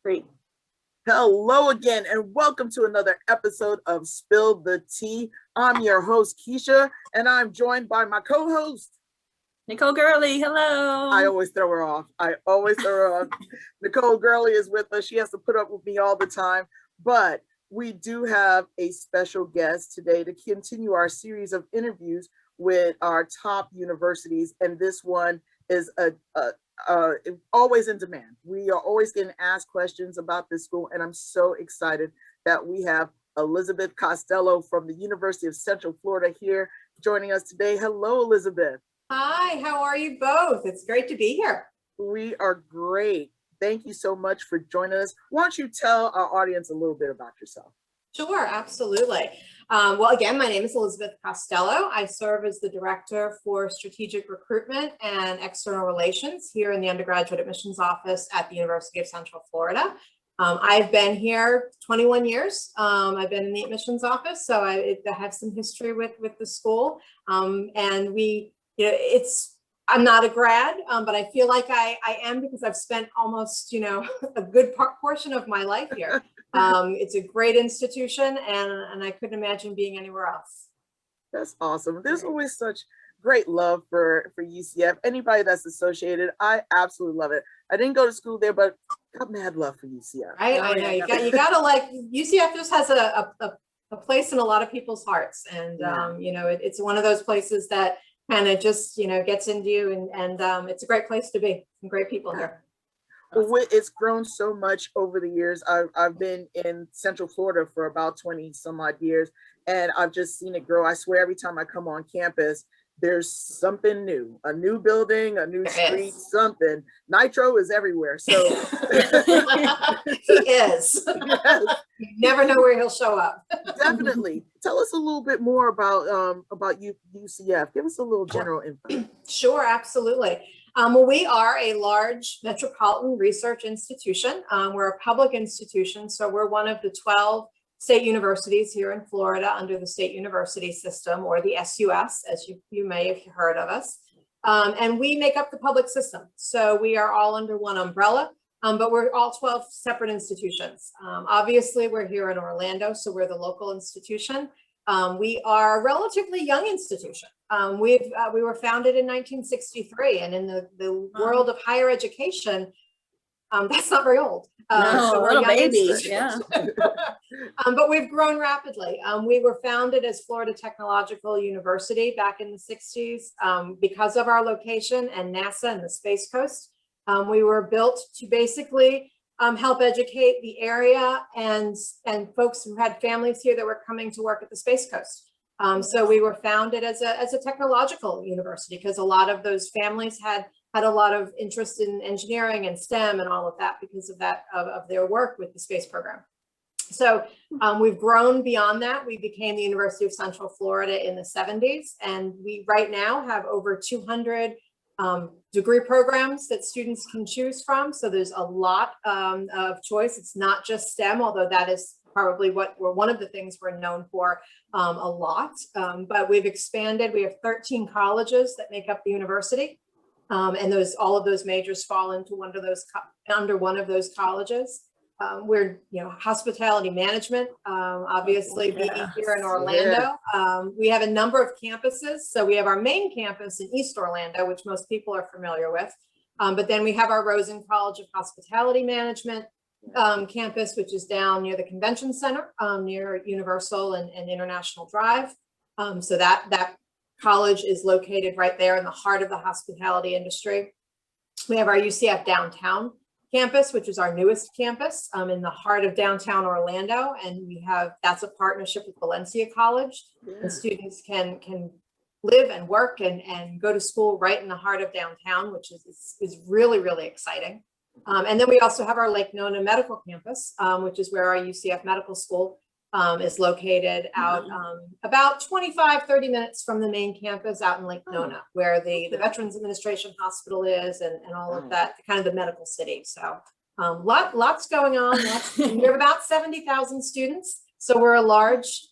Great. Hello again, and welcome to another episode of Spill the Tea. I'm your host, Keisha, and I'm joined by my co-host, Nicole Gurley. Hello. I always throw her off. Nicole Gurley is with us. She has to put up with me all the time, but we do have a special guest today to continue our series of interviews with our top universities, and this one is always in demand. We are always getting asked questions about this school, and I'm so excited that we have Elizabeth Costello from the University of Central Florida here joining us today. Hello, Elizabeth. Hi, how are you both? It's great to be here. We are great. Thank you so much for joining us. Why don't you tell our audience a little bit about yourself? Sure, absolutely. Well, again, my name is Elizabeth Costello. I serve as the Director for Strategic Recruitment and External Relations here in the Undergraduate Admissions Office at the University of Central Florida. I've been here 21 years. I've been in the admissions office, so I have some history with the school. And I'm not a grad, but I feel like I am because I've spent almost, a good portion of my life here. It's a great institution, and I couldn't imagine being anywhere else. That's awesome. There's always such great love for UCF. Anybody that's associated, I absolutely love it. I didn't go to school there, but got mad love for UCF. Right? I know you gotta like UCF just has a place in a lot of people's hearts, and it's one of those places that kind of just gets into you, and it's a great place to be. Some great people here. Well, it's grown so much over the years. I've been in Central Florida for about 20 some odd years, and I've just seen it grow. I swear every time I come on campus, there's something new, a new building, a new street, something. Nitro is everywhere. So he is. Yes. You never know where he'll show up. Definitely. Tell us a little bit more about UCF. Give us a little general info. Sure, absolutely. Well, we are a large metropolitan research institution. We're a public institution, so we're one of the 12 state universities here in Florida under the state university system, or the SUS, as you may have heard of us. And we make up the public system. So we are all under one umbrella, but we're all 12 separate institutions. Obviously, we're here in Orlando, so we're the local institution. We are a relatively young institution. We were founded in 1963, and in the world of higher education, that's not very old. So we're little babies, yeah. But we've grown rapidly. We were founded as Florida Technological University back in the 60s because of our location and NASA and the Space Coast. We were built to basically help educate the area and folks who had families here that were coming to work at the Space Coast. So we were founded as a technological university because a lot of those families had a lot of interest in engineering and STEM and all of that because of that, of their work with the space program. So we've grown beyond that. We became the University of Central Florida in the 70s, and we right now have over 200 degree programs that students can choose from. So there's a lot of choice. It's not just STEM, although that is probably one of the things we're known for a lot. But we've expanded. We have 13 colleges that make up the university. And all of those majors fall into under one of those colleges. We're, hospitality management, obviously being here in Orlando. We have a number of campuses. So we have our main campus in East Orlando, which most people are familiar with. But then we have our Rosen College of Hospitality Management campus, which is down near the Convention Center, near Universal and International Drive. So that college is located right there in the heart of the hospitality industry. We have our UCF downtown campus, which is our newest campus in the heart of downtown Orlando. And that's a partnership with Valencia College. Yeah. And students can live and work and go to school right in the heart of downtown, which is really, really exciting. And then we also have our Lake Nona Medical Campus, which is where our UCF Medical School is located out about 25-30 minutes from the main campus out in Lake Nona, where the Veterans Administration Hospital is and all of that, kind of the medical city. So lots going on. We have about 70,000 students. So we're a large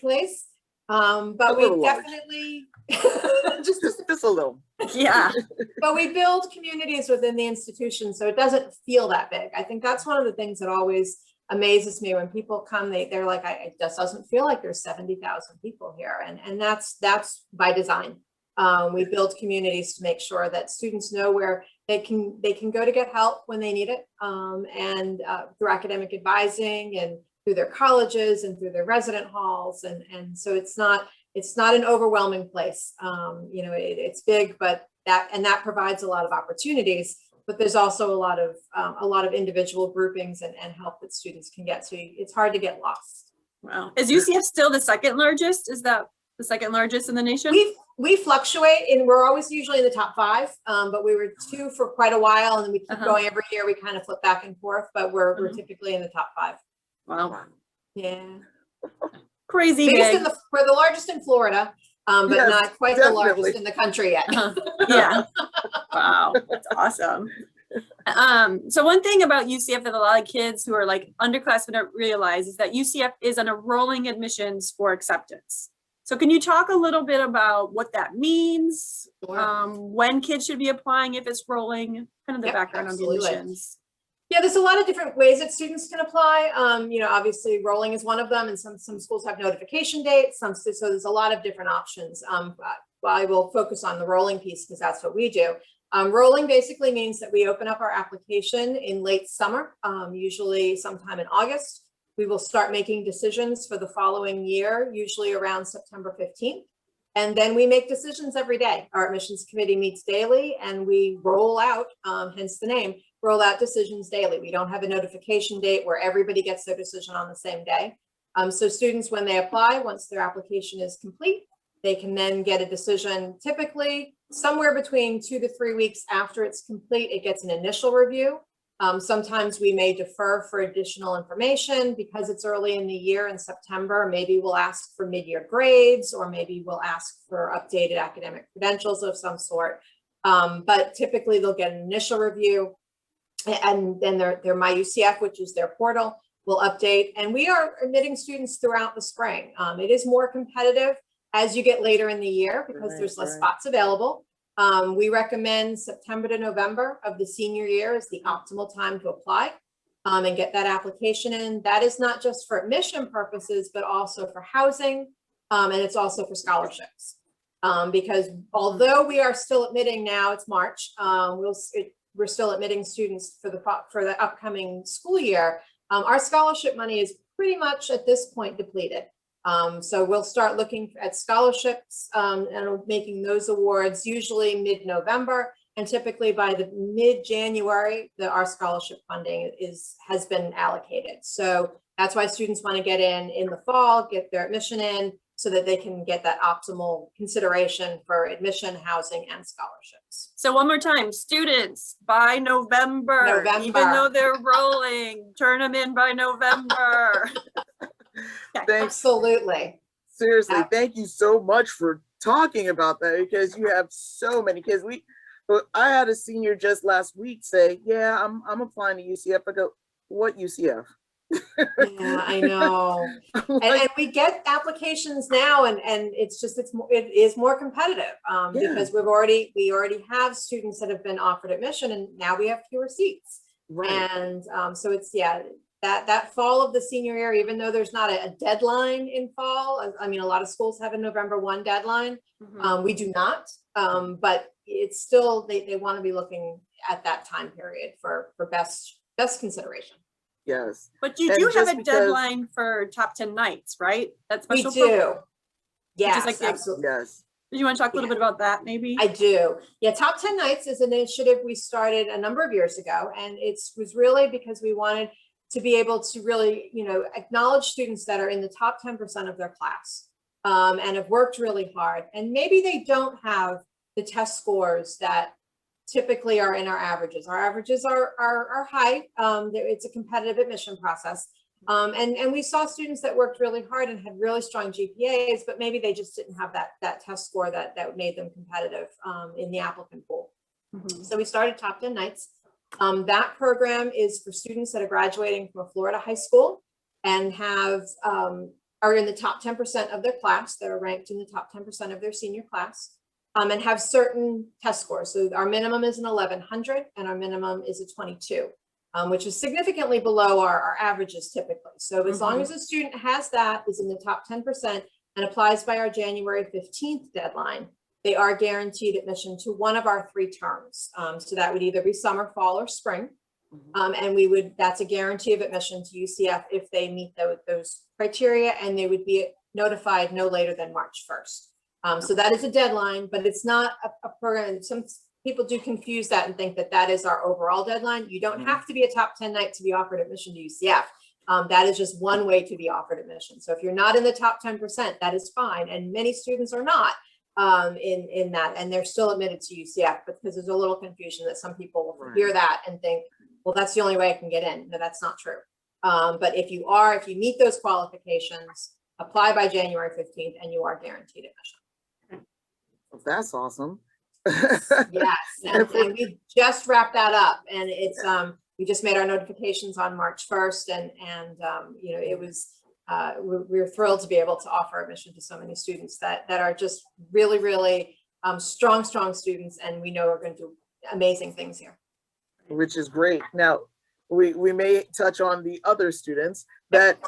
place. But we definitely Just a little. Yeah. But we build communities within the institution, so it doesn't feel that big. I think that's one of the things that always amazes me when people come, they're like, it just doesn't feel like there's 70,000 people here. And that's by design. We build communities to make sure that students know where they can go to get help when they need it, and through academic advising and through their colleges and through their resident halls. And so it's not an overwhelming place. You know, it's big, but that provides a lot of opportunities, but there's also a lot of individual groupings and help that students can get. So it's hard to get lost. Wow. Is UCF still the second largest? Is that the second largest in the nation? We fluctuate, and we're always usually in the top 5, but we were 2 for quite a while, and then we keep going every year. We kind of flip back and forth, but we're typically in the top 5. Wow. Yeah. Crazy big. We're the largest in Florida, but Yes, not quite definitely. the largest in the country yet. Yeah. Wow. That's awesome. So one thing about UCF that a lot of kids who are like underclassmen don't realize is that UCF is on a rolling admissions for acceptance. So can you talk a little bit about what that means? Sure. When kids should be applying if it's rolling, kind of the background absolutely. on the admissions. Yeah, there's a lot of different ways that students can apply. You know, obviously rolling is one of them, and some schools have notification dates. So there's a lot of different options. I will focus on the rolling piece because that's what we do. Rolling basically means that we open up our application in late summer, usually sometime in August. We will start making decisions for the following year, usually around September 15th. And then we make decisions every day. Our admissions committee meets daily, and we roll out, hence the name, roll out decisions daily. We don't have a notification date where everybody gets their decision on the same day. So students, when they apply, once their application is complete, they can then get a decision, typically somewhere between 2 to 3 weeks after it's complete. It gets an initial review. Sometimes we may defer for additional information because it's early in the year in September. Maybe we'll ask for mid-year grades, or maybe we'll ask for updated academic credentials of some sort. But typically they'll get an initial review, and then their My UCF, which is their portal, will update. And we are admitting students throughout the spring. It is more competitive as you get later in the year because there's less spots available. We recommend September to November of the senior year is the optimal time to apply and get that application in. That is not just for admission purposes, but also for housing, and it's also for scholarships. Because although we are still admitting now, it's March, we're still admitting students for the upcoming school year. Our scholarship money is pretty much at this point depleted. So we'll start looking at scholarships and making those awards usually mid-November, and typically by the mid-January, our scholarship funding has been allocated. So that's why students want to get in the fall, get their admission in, so that they can get that optimal consideration for admission, housing, and scholarships. So one more time, students, by November, even though they're rolling, turn them in by November. Thanks. Absolutely. Seriously, thank you so much for talking about that, because you have so many kids. I had a senior just last week say, "Yeah, I'm applying to UCF." I go, "What UCF?" Yeah, I know. And we get applications now, and it is more competitive because we already have students that have been offered admission, and now we have fewer seats. Right. And so it's that fall of the senior year, even though there's not a deadline in fall. I mean, a lot of schools have a November 1 deadline. We do not, but it's still, they want to be looking at that time period for best consideration. Yes. But you do have a deadline for top 10 nights, right? That's special. We do. Yes, like absolutely. Yes. Do you want to talk a little bit about that, maybe? I do. Yeah, Top 10 Nights is an initiative we started a number of years ago, and it was really because we wanted to be able to really, acknowledge students that are in the top 10% of their class and have worked really hard. And maybe they don't have the test scores that typically are in our averages. Our averages are high. It's a competitive admission process. And we saw students that worked really hard and had really strong GPAs, but maybe they just didn't have that test score that made them competitive in the applicant pool. So we started Top 10 Nights. That program is for students that are graduating from a Florida high school and have are in the top 10% of their class. They're ranked in the top 10% of their senior class, and have certain test scores. So our minimum is an 1100 and our minimum is a 22, which is significantly below our averages typically. So as long as a student has that, is in the top 10% and applies by our January 15th deadline, they are guaranteed admission to one of our 3 terms. So that would either be summer, fall, or spring. And that's a guarantee of admission to UCF if they meet those criteria, and they would be notified no later than March 1st. So that is a deadline, but it's not a program. Some people do confuse that and think that that is our overall deadline. You don't have to be a top 10 night to be offered admission to UCF. That is just one way to be offered admission. So if you're not in the top 10%, that is fine. And many students are not in that, and they're still admitted to UCF, because there's a little confusion that some people will hear that and think, well, that's the only way I can get in. No, that's not true. But if you meet those qualifications, apply by January 15th and you are guaranteed admission. That's awesome. Yes, and we just wrapped that up, and it's we just made our notifications on March 1st, and you know, it was we're thrilled to be able to offer admission to so many students that are just really strong students, and we know are going to do amazing things here. Which is great. Now, we may touch on the other students that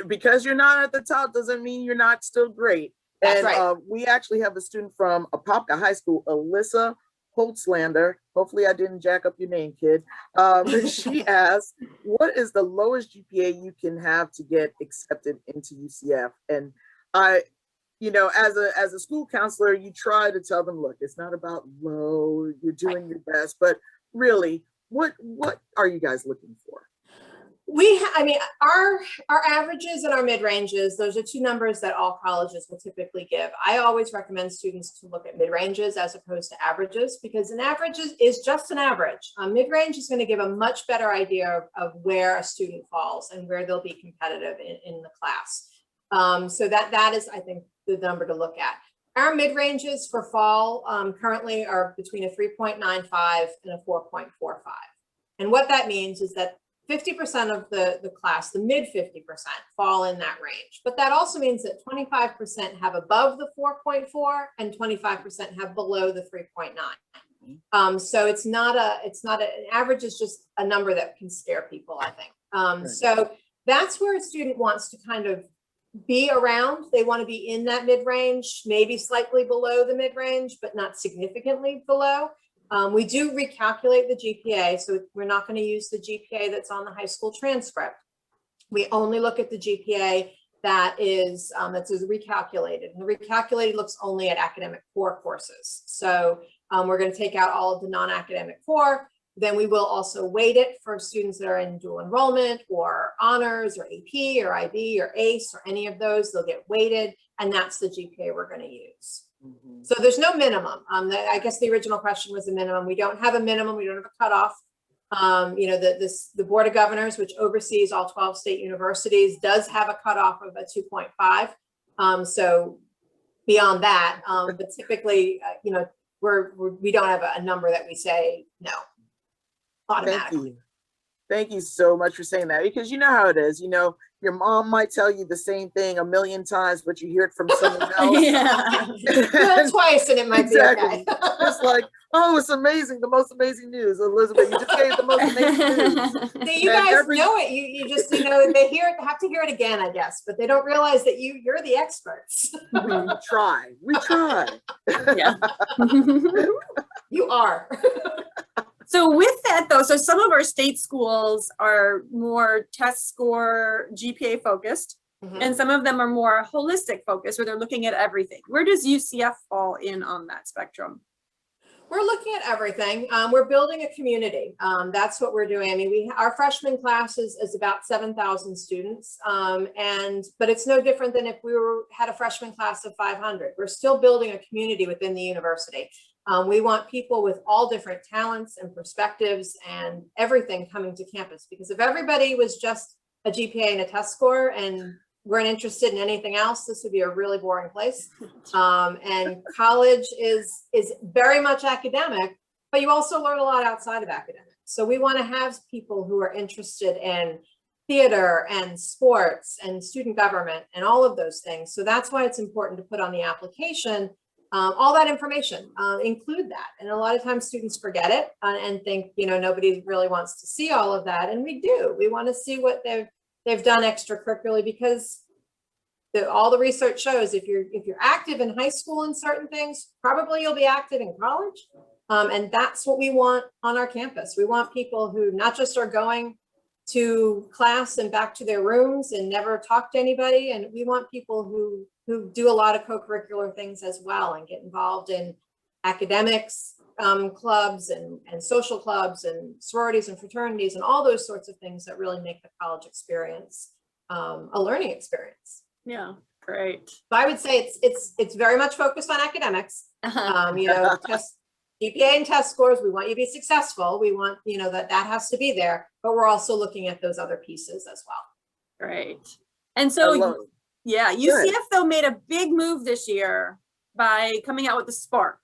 because you're not at the top doesn't mean you're not still great. That's And right. we actually have a student from Apopka High School, Alyssa Holtzlander. Hopefully I didn't jack up your name, kid. She asked, what is the lowest GPA you can have to get accepted into UCF? And you know, as a school counselor, you try to tell them, look, it's not about low, you're doing your best, but really, what are you guys looking for? I mean, our averages and our mid-ranges, those are 2 numbers that all colleges will typically give. I always recommend students to look at mid-ranges as opposed to averages, because an average is just an average. Mid-range is going to give a much better idea of where a student falls and where they'll be competitive in the class. So that is, I think, the number to look at. Our mid-ranges for fall currently are between a 3.95 and a 4.45. And what that means is that 50% of the class, the mid 50%, fall in that range. But that also means that 25% have above the 4.4 and 25% have below the 3.9. So it's not an average, is just a number that can scare people, I think. So that's where a student wants to kind of be around. They want to be in that mid-range, maybe slightly below the mid-range, but not significantly below. We do recalculate the GPA, so we're not going to use the GPA that's on the high school transcript. We only look at the GPA that is recalculated, and the recalculated looks only at academic core courses. So we're going to take out all of the non-academic core. Then we will also weight it for students that are in dual enrollment or honors or AP or IB or ACE or any of those. They'll get weighted, and that's the GPA we're going to use. So there's no minimum. I guess the original question was the minimum. We don't have a minimum. We don't have a cutoff. You know, the Board of Governors, which oversees all 12 state universities, does have a cutoff of a 2.5. So beyond that, but typically, you know, we don't have a number that we say no automatically. Thank you so much for saying that, because you know how it is. You know, your mom might tell you the same thing a million times, but you hear it from someone else. Yeah. Twice, and it might be okay. It's like, oh, it's amazing, the most amazing news. Elizabeth, you just gave the most amazing news. See, you guys know it. You just, you know, they have to hear it again, I guess, but they don't realize that you're the experts. We try. Yeah. You are. So with that though, so some of our state schools are more test score GPA focused, and some of them are more holistic focused, where they're looking at everything. Where does UCF fall in on that spectrum? We're looking at everything. We're building a community. That's what we're doing. I mean, our freshman class is about 7,000 students, but it's no different than if we had a freshman class of 500. We're still building a community within the university. We want people with all different talents and perspectives and everything coming to campus, because if everybody was just a GPA and a test score and weren't interested in anything else, this would be a really boring place. And college is very much academic, but you also learn a lot outside of academics. So we want to have people who are interested in theater and sports and student government and all of those things. So that's why it's important to put on the application all that information, include that. And a lot of times students forget it and think, you know, nobody really wants to see all of that. And we do. We want to see what they've done extracurricularly, because all the research shows if you're active in high school in certain things, probably you'll be active in college. And that's what we want on our campus. We want people who not just are going to class and back to their rooms and never talk to anybody. And we want people who do a lot of co-curricular things as well and get involved in academics, clubs and social clubs and sororities and fraternities and all those sorts of things that really make the college experience a learning experience. Yeah, great. So I would say it's very much focused on academics. You know, GPA and test scores, we want you to be successful. We want, you know, that has to be there, but we're also looking at those other pieces as well. Great. And so, yeah, UCF though made a big move this year by coming out with the Spark.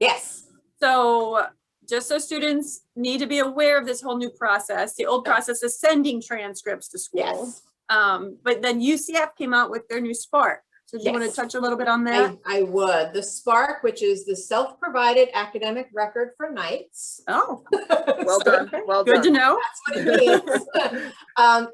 Yes. So just so students need to be aware of this whole new process, the old process is sending transcripts to school. Yes. But then UCF came out with their new Spark. So do you want to touch a little bit on that? I would. The Spark, which is the self-provided academic record for nights. Oh, well done. Well good done. to know. That's what it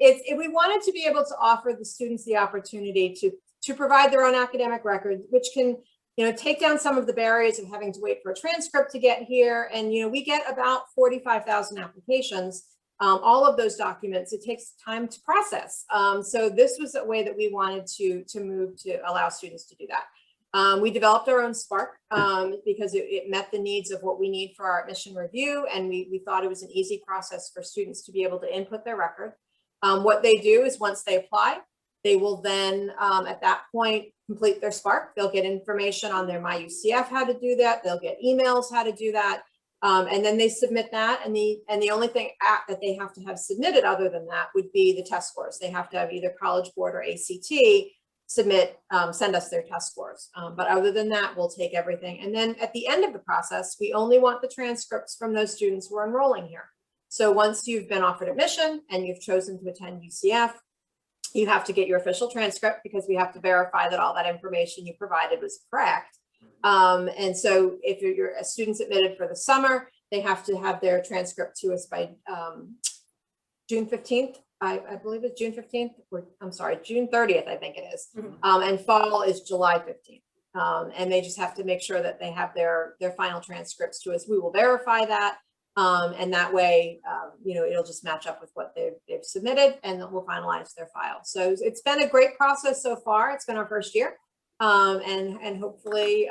means. We wanted to be able to offer the students the opportunity to provide their own academic record, which can, you know, take down some of the barriers of having to wait for a transcript to get here. And, you know, we get about 45,000 applications. All of those documents, it takes time to process. So this was a way that we wanted to move to allow students to do that. We developed our own Spark because it met the needs of what we need for our admission review. And we thought it was an easy process for students to be able to input their record. What they do is once they apply, they will then at that point complete their Spark. They'll get information on their My UCF how to do that. They'll get emails how to do that. And then they submit that, and the only thing that they have to have submitted other than that would be the test scores. They have to have either College Board or ACT send us their test scores. But other than that, we'll take everything. And then at the end of the process, we only want the transcripts from those students who are enrolling here. So once you've been offered admission and you've chosen to attend UCF, you have to get your official transcript because we have to verify that all that information you provided was correct. And so if you're a student admitted for the summer, they have to have their transcript to us by June 15th. I believe it's June 15th, or I'm sorry, June 30th, I think it is. And fall is July 15th. And they just have to make sure that they have their final transcripts to us. We will verify that. And that way, you know, it'll just match up with what they've submitted, and then we'll finalize their file. So it's been a great process so far. It's been our first year. And hopefully,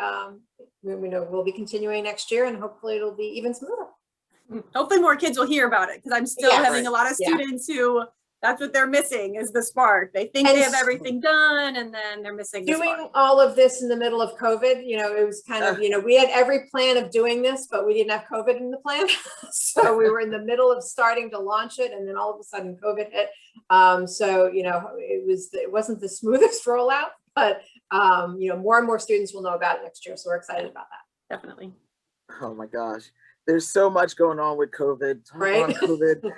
we know we'll be continuing next year, and hopefully it'll be even smoother. Hopefully more kids will hear about it, because I'm still having a lot of students who that's what they're missing is the Spark. They think they have everything done, and then they're missing the Spark. Doing all of this in the middle of COVID, you know, it was kind of, you know, we had every plan of doing this, but we didn't have COVID in the plan. So we were in the middle of starting to launch it, and then all of a sudden COVID hit. So, you know, it wasn't the smoothest rollout, but you know, more and more students will know about it next year. So we're excited about that. Definitely. Oh my gosh. There's so much going on with COVID, right? On COVID.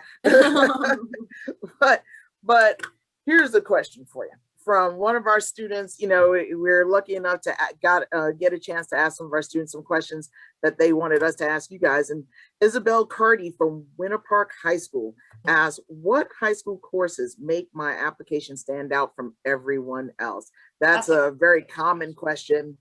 but here's a question for you. From one of our students, you know, we're lucky enough to get a chance to ask some of our students some questions that they wanted us to ask you guys. And Isabel Carty from Winter Park High School asked, what high school courses make my application stand out from everyone else? That's a very common question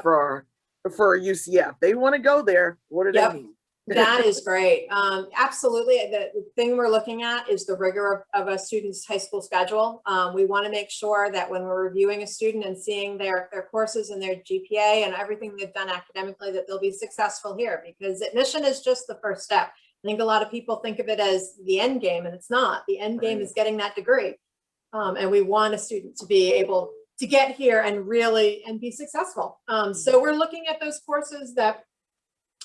for UCF. They want to go there. What do they need? That is great. Absolutely. The thing we're looking at is the rigor of a student's high school schedule. We want to make sure that when we're reviewing a student and seeing their courses and their GPA and everything they've done academically, that they'll be successful here, because admission is just the first step. I think a lot of people think of it as the end game, and it's not. The end game is getting that degree. And we want a student to be able to get here and be successful. So we're looking at those courses that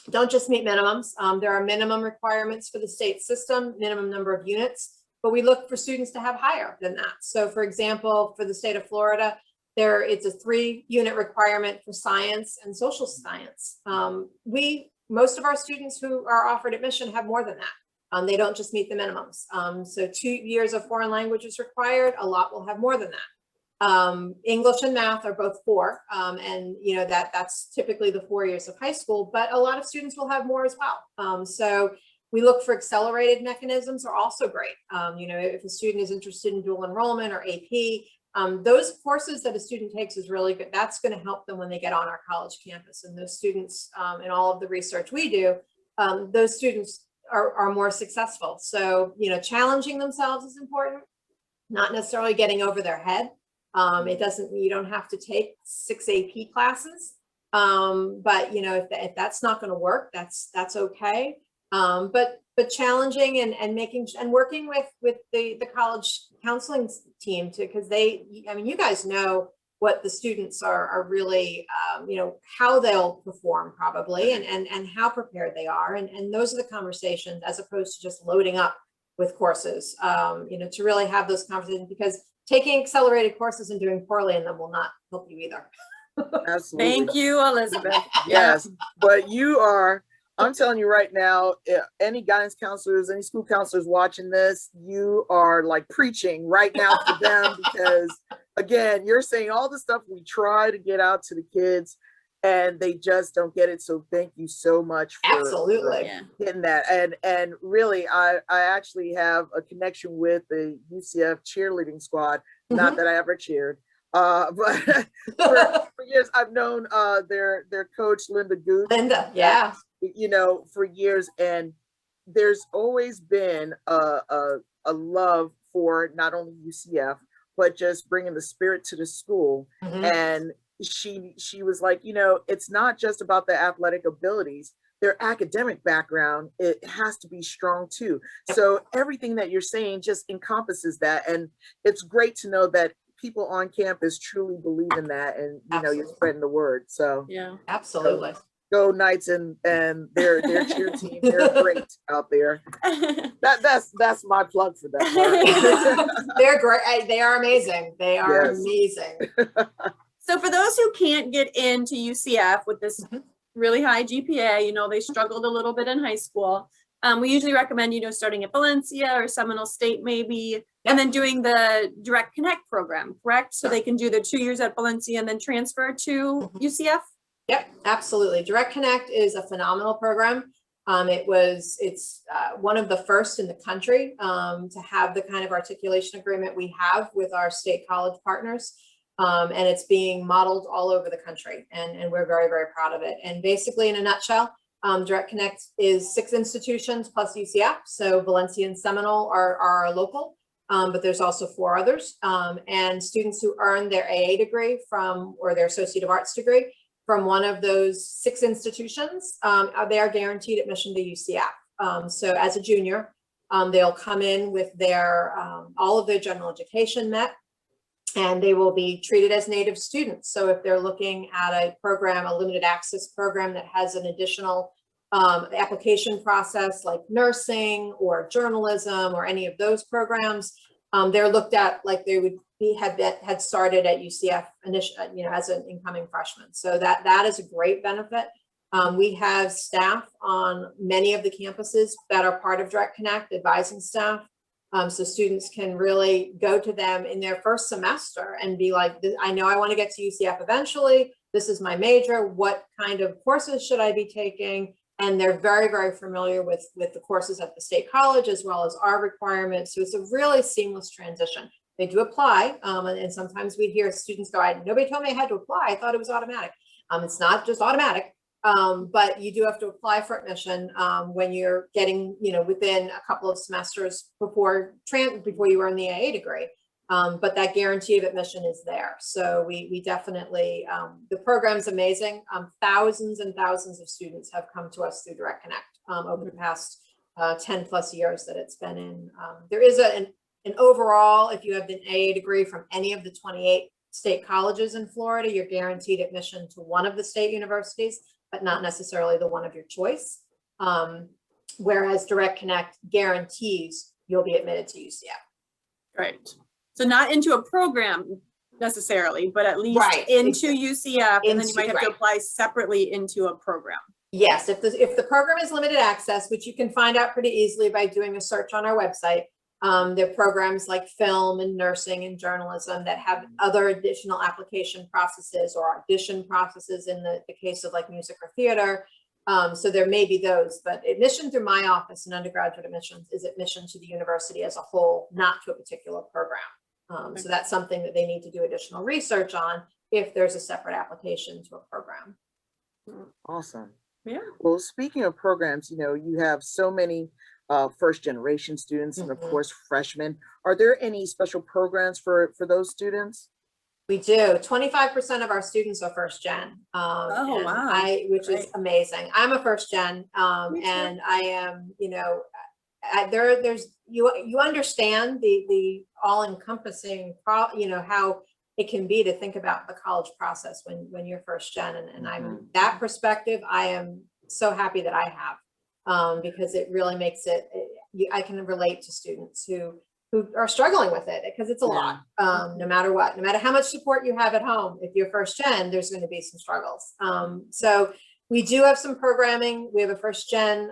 don't just meet minimums. There are minimum requirements for the state system, minimum number of units, but we look for students to have higher than that. So for example, for the state of Florida, it's a 3-unit requirement for science and social science. Most of our students who are offered admission have more than that. They don't just meet the minimums. So 2 years of foreign language is required. A lot will have more than that. English and math are both 4. And you know, that's typically the 4 years of high school, but a lot of students will have more as well. So we look for accelerated mechanisms are also great. You know, if a student is interested in dual enrollment or AP, those courses that a student takes is really good. That's going to help them when they get on our college campus. And those students, in all of the research we do, those students are more successful. So, you know, challenging themselves is important, not necessarily getting over their head. You don't have to take 6 AP classes. But you know, if that's not going to work, that's okay. But challenging and working with the college counseling team because I mean, you guys know what the students are really, you know, how they'll perform probably and how prepared they are. And those are the conversations as opposed to just loading up with courses, you know, to really have those conversations because taking accelerated courses and doing poorly in them will not help you either. Absolutely. Thank you, Elizabeth. Yes, but I'm telling you right now, any guidance counselors, any school counselors watching this, you are like preaching right now for them because again, you're saying all the stuff we try to get out to the kids and they just don't get it. So thank you so much for Absolutely. getting that. And really, I actually have a connection with the UCF cheerleading squad. Not that I ever cheered. But for years I've known their coach Linda Gooch. Linda, yeah. You know, for years, and there's always been a love for not only UCF but just bringing the spirit to the school. And she was like, you know, it's not just about the athletic abilities, their academic background, it has to be strong too. So everything that you're saying just encompasses that, and it's great to know that people on campus truly believe in that, and you know, you're spreading the word. So yeah, absolutely. Go Knights and their cheer team. They're great out there. That's my plug for them. They're great. They are amazing. They are amazing. So for those who can't get into UCF with this really high GPA, you know, they struggled a little bit in high school. We usually recommend, you know, starting at Valencia or Seminole State maybe, and then doing the Direct Connect program, correct? So they can do their 2 years at Valencia and then transfer to UCF? Yep, absolutely. Direct Connect is a phenomenal program. It's one of the first in the country to have the kind of articulation agreement we have with our state college partners. And it's being modeled all over the country. And we're very, very proud of it. And basically, in a nutshell, Direct Connect is 6 institutions plus UCF. So Valencia and Seminole are local, but there's also 4 others. And students who earn their AA degree or their Associate of Arts degree from one of those 6 institutions, they are guaranteed admission to UCF. So as a junior, they'll come in with all of their general education met, and they will be treated as native students. So if they're looking at a program, a limited access program that has an additional application process like nursing or journalism or any of those programs, they're looked at like they would had started at UCF initially, you know, as an incoming freshman. So that is a great benefit. We have staff on many of the campuses that are part of Direct Connect, advising staff. So students can really go to them in their first semester and be like, I know I want to get to UCF eventually. This is my major. What kind of courses should I be taking? And they're very, very familiar with the courses at the state college as well as our requirements. So it's a really seamless transition. They do apply, and sometimes we hear students go, nobody told me I had to apply. I thought it was automatic. It's not just automatic, but you do have to apply for admission when you're getting, you know, within a couple of semesters before you earn the AA degree. But that guarantee of admission is there. So we definitely, the program's amazing. Thousands and thousands of students have come to us through Direct Connect over the past 10 plus years that it's been in. There is an overall, if you have an AA degree from any of the 28 state colleges in Florida, you're guaranteed admission to one of the state universities, but not necessarily the one of your choice. Whereas Direct Connect guarantees you'll be admitted to UCF. Right. So not into a program necessarily, but at least into UCF, and then you might have to apply separately into a program. Yes, if the program is limited access, which you can find out pretty easily by doing a search on our website, there are programs like film and nursing and journalism that have other additional application processes or audition processes in the case of like music or theater. So there may be those, but admission through my office and undergraduate admissions is admission to the university as a whole, not to a particular program. So that's something that they need to do additional research on if there's a separate application to a program. Awesome. Yeah. Well, speaking of programs, you have so many first generation students and of course freshmen. Are there any special programs for those students? We do. 25% of our students are first gen. Oh, wow. Which Great. is amazing. I'm a first gen, and I am, you understand the all-encompassing, how it can be to think about the college process when you're first gen, and I'm that perspective. I am so happy that I have, because it really makes it. I can relate to students who are struggling with it because it's a lot. No matter what, no matter how much support you have at home, if you're first gen, there's going to be some struggles. So we do have some programming. We have a first gen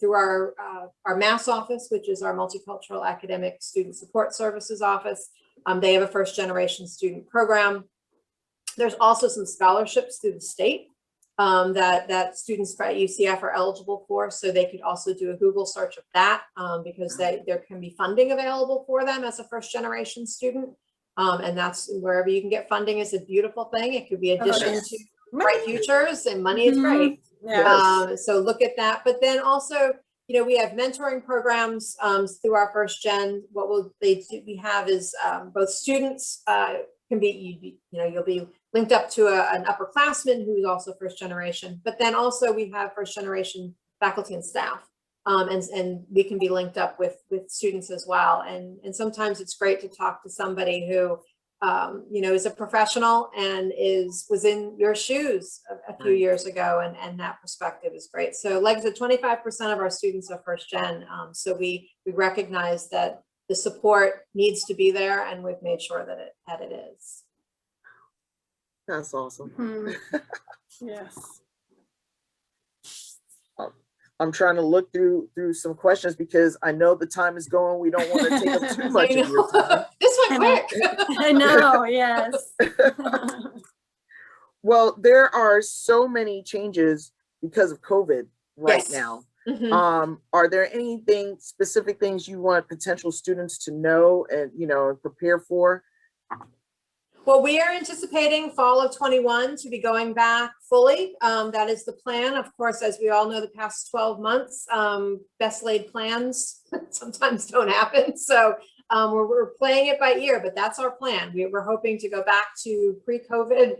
through our Mass office, which is our Multicultural Academic Student Support Services office. They have a first generation student program. There's also some scholarships through the state that students at UCF are eligible for. So they could also do a Google search of that, because there can be funding available for them as a first generation student. And that's wherever you can get funding is a beautiful thing. It could be addition to Bright Futures, and money is great. Yes. So look at that. But then also, we have mentoring programs through our first gen. We have is both students can be, you'll be linked up to an upperclassman who is also first generation, but then also we have first generation faculty and staff, and we can be linked up with students as well. And sometimes it's great to talk to somebody who, is a professional and was in your shoes a few years ago, and that perspective is great. So like I said, 25% of our students are first gen. So we recognize that the support needs to be there, and we've made sure that it is. That's awesome. Yes. I'm trying to look through some questions because I know the time is going. We don't want to take up too much of your time. This went quick. I know, yes. Well, there are so many changes because of COVID right now. Are there specific things you want potential students to know and prepare for? Well, we are anticipating fall of 21 to be going back fully. That is the plan. Of course, as we all know, the past 12 months, best laid plans sometimes don't happen. So we're playing it by ear, but that's our plan. We're hoping to go back to pre-COVID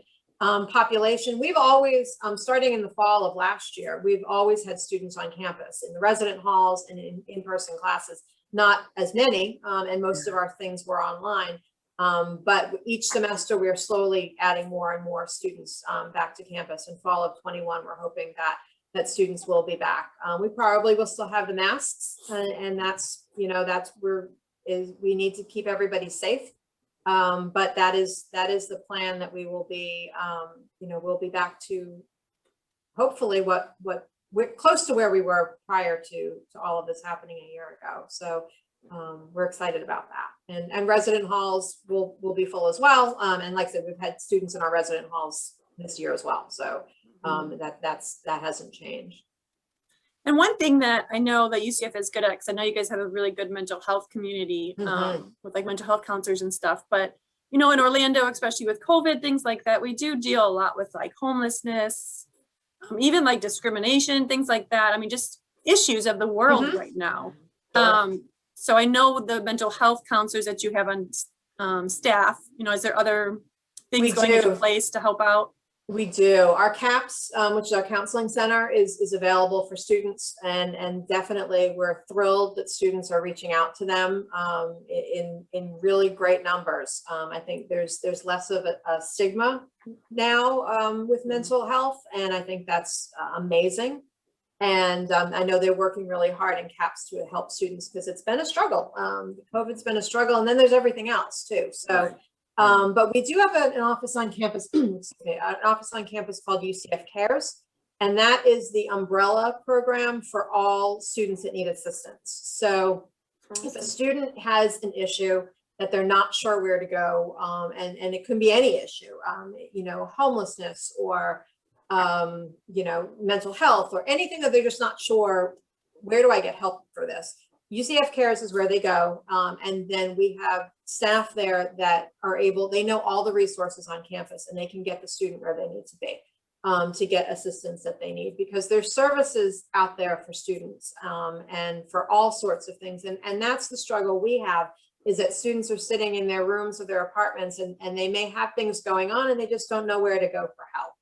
population. We've always, starting in the fall of last year, we've always had students on campus in the resident halls and in in-person classes, not as many, and most of our things were online. But each semester we are slowly adding more and more students back to campus. In fall of 21, we're hoping that students will be back. We probably will still have the masks, and that's where we need to keep everybody safe. But that is the plan, that we will be, we'll be back to hopefully what we're close to where we were prior to all of this happening a year ago. So we're excited about that, and resident halls will be full as well. And like I said, we've had students in our resident halls this year as well. So that hasn't changed. And one thing that I know that UCF is good at, because I know you guys have a really good mental health community with like mental health counselors and stuff, but in Orlando, especially with COVID, things like that, we do deal a lot with like homelessness, even like discrimination, things like that. I mean, just issues of the world right now. So I know the mental health counselors that you have on staff, is there other things going into place to help out? We do. Our CAPS, which is our counseling center, is available for students, and definitely we're thrilled that students are reaching out to them in really great numbers. I think there's less of a stigma now with mental health, and I think that's amazing. And I know they're working really hard in CAPS to help students, because it's been a struggle. COVID's been a struggle, and then there's everything else too. So. But we do have an office on campus, an office on campus called UCF Cares. And that is the umbrella program for all students that need assistance. So if a student has an issue that they're not sure where to go, and it can be any issue, you know, homelessness or, you know, mental health or anything that they're just not sure, where do I get help for this? UCF Cares is where they go. And then we have staff there that are able, they know all the resources on campus and they can get the student where they need to be to get assistance that they need, because there's services out there for students and for all sorts of things. And that's the struggle we have, is that students are sitting in their rooms or their apartments and they may have things going on and they just don't know where to go for help.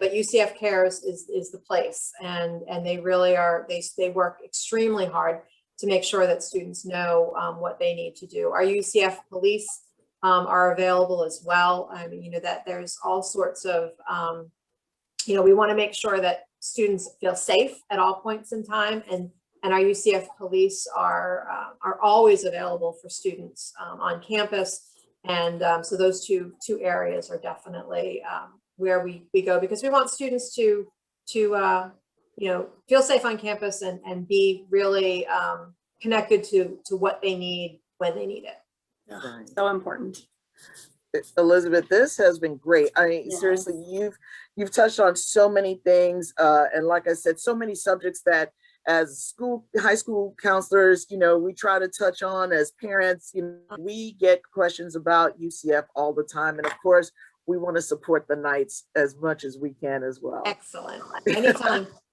But UCF Cares is the place, and they really are, they work extremely hard to make sure that students know what they need to do. Our UCF police are available as well. I mean, you know, that there's all sorts of, you know, we want to make sure that students feel safe at all points in time, and our UCF police are always available for students on campus. And so those two areas are definitely where we go, because we want students to you know, feel safe on campus and be really connected to what they need when they need it. Yeah, so important. Elizabeth, this has been great. I mean, seriously, you've touched on so many things, and like I said, so many subjects that as high school counselors, you know, we try to touch on. As parents, you know, we get questions about UCF all the time, and of course, we want to support the Knights as much as we can as well. Excellent.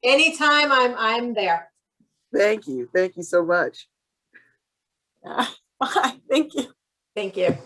Anytime I'm there. Thank you so much. Bye. Thank you. Thank you.